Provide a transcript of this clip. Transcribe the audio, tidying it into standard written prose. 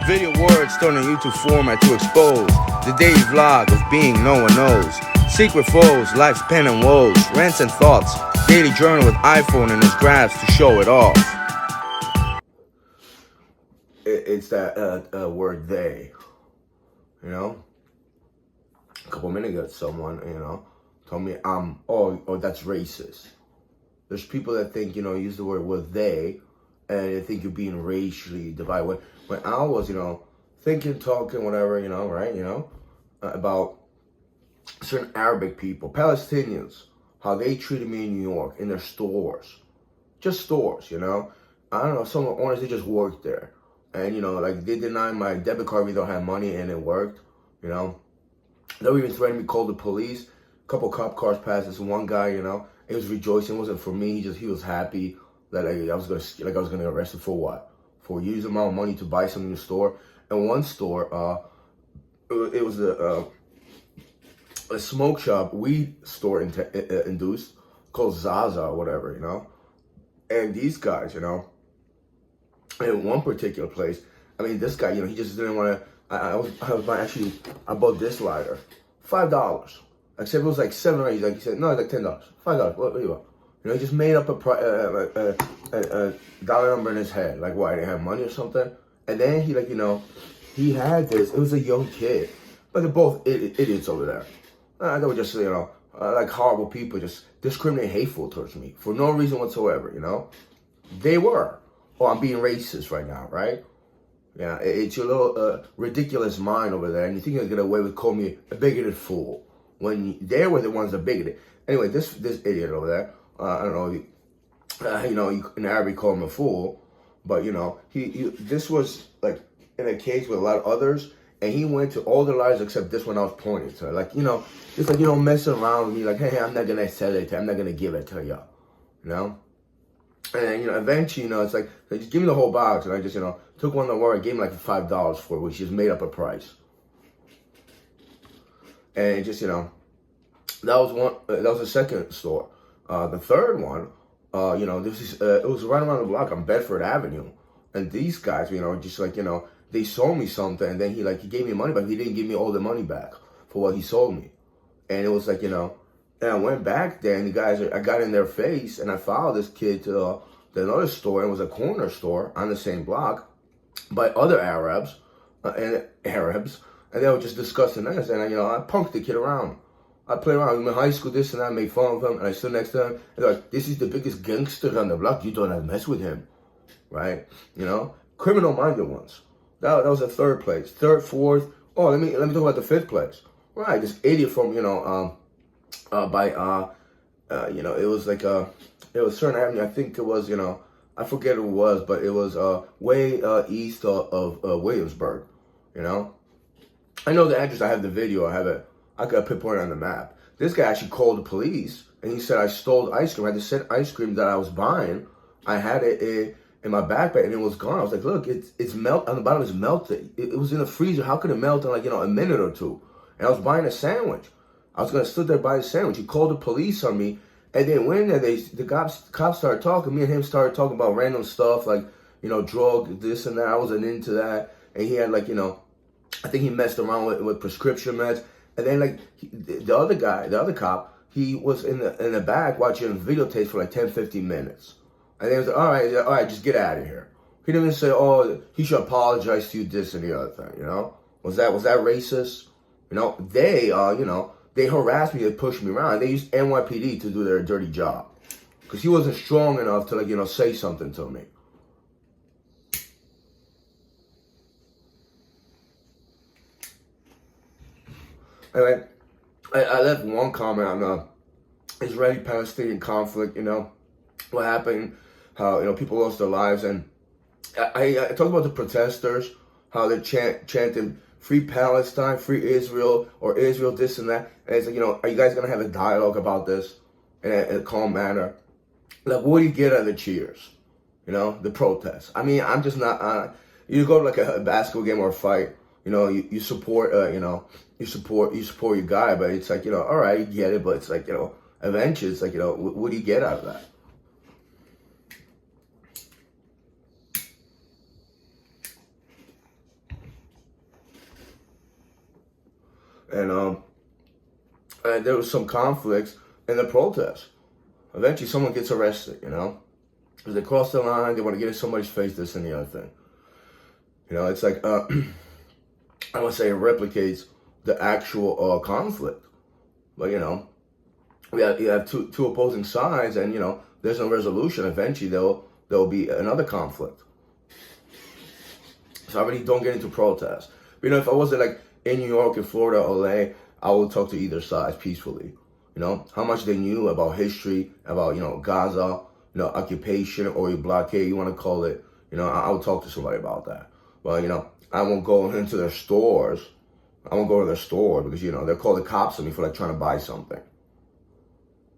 Video words thrown in YouTube format to expose the daily vlog of being no one knows. Secret foes, life's pain and woes, rants and thoughts, daily journal with iPhone in his grasp to show it off. It's that word they, you know? A couple minutes ago, someone, told me, oh, that's racist. There's people that think, use the word they, and they think you're being racially divided. When I was, thinking, talking, whatever, right, about certain Arabic people, Palestinians, how they treated me in New York, in their stores. Just stores, I don't know, some owners, they just worked there. And, like, they denied my debit card if they don't have money, and it worked, They were even threatening me, call the police. A couple cop cars passed this one guy, he was rejoicing. It wasn't for me. He was happy that I was gonna get arrested for what? For using my own money to buy something in the store. And one store, it was a smoke shop, weed store induced, called Zaza or whatever, And these guys, in one particular place, this guy, he just didn't want to. I bought this lighter, $5. Except it was like $7 or $8. He said, no, it's like $10, $5. What do you want? He just made up a dollar number in his head. Like, why, they have money or something? And then he, he had this. It was a young kid. But they're both idiots over there. They were just, like horrible people, just discriminate, hateful towards me for no reason whatsoever, They were. Oh, I'm being racist right now, right? Yeah, it's your little ridiculous mind over there, and you think you'll get away with calling me a bigoted fool when they were the ones that bigoted. Anyway, this idiot over there, I don't know, in Arabic call him a fool, but this was like in a case with a lot of others, and he went to all the lies except this one I was pointing to. Like, it's like, messing around with me, like, hey, I'm not gonna sell it to you, I'm not gonna give it to you, And eventually, it's like, just give me the whole box, and I just, took one to work, gave him like $5 for it, which just made up a price. And just, that was one. That was the second store. The third one, it was right around the block on Bedford Avenue, and these guys, just like, they sold me something, and then he gave me money back. He didn't give me all the money back for what he sold me, and it was like, and I went back there, and the guys, I got in their face, and I followed this kid to another store, and it was a corner store on the same block by other Arabs, and they were just discussing this, and I punked the kid around. I played around in high school, this and that, made fun of him, and I stood next to him, and they're like, this is the biggest gangster on the block, you don't have to mess with him, right? Criminal-minded ones. That was the third place. Third, fourth, let me talk about the fifth place. Right, this idiot from, it was like, it was certain avenue, I think it was, I forget who it was, but it was way east of Williamsburg, I know the address, I have the video, I could pinpoint it on the map. This guy actually called the police, and he said I stole ice cream. I just said ice cream that I was buying. I had it in my backpack, and it was gone. I was like, look, it's melt on the bottom. It's melted. It was in the freezer. How could it melt in a minute or two? And I was buying a sandwich. I was gonna sit there buy a sandwich. He called the police on me, and then when the cops started talking. Me and him started talking about random stuff like drug this and that. I wasn't into that, and he had I think he messed around with prescription meds. And then the other cop, he was in the back watching videotapes for 10, 15 minutes. And then he was like, all right, just get out of here. He didn't even say, oh, he should apologize to you, this and the other thing, Was that racist? They harassed me, they pushed me around. They used NYPD to do their dirty job. Because he wasn't strong enough to say something to me. Anyway, I left one comment on the Israeli-Palestinian conflict, what happened, how, people lost their lives. And I talked about the protesters, how they're chanting, free Palestine, free Israel, or Israel, this and that. And it's like, are you guys going to have a dialogue about this in a calm manner? Like, what do you get out of the cheers? The protests. I'm just not, you go to a basketball game or a fight, you support, you support your guy, but it's like, all right, you get it, but it's like, eventually it's like, what do you get out of that? And there was some conflicts in the protest. Eventually, someone gets arrested, you know, because they cross the line, they want to get in somebody's face, this and the other thing. You know, it's like, I would say it replicates the actual conflict. But, you know, you have two opposing sides, and, you know, there's no resolution. Eventually, there'll be another conflict. So I really don't get into protests. But, you know, if I wasn't like in New York, in Florida, LA, I would talk to either side peacefully. You know, how much they knew about history, about, you know, Gaza, you know, occupation or blockade, you want to call it. You know, I would talk to somebody about that. But, you know, I won't go into their stores. I won't go to their store because, you know, they'll call the cops on me for like trying to buy something.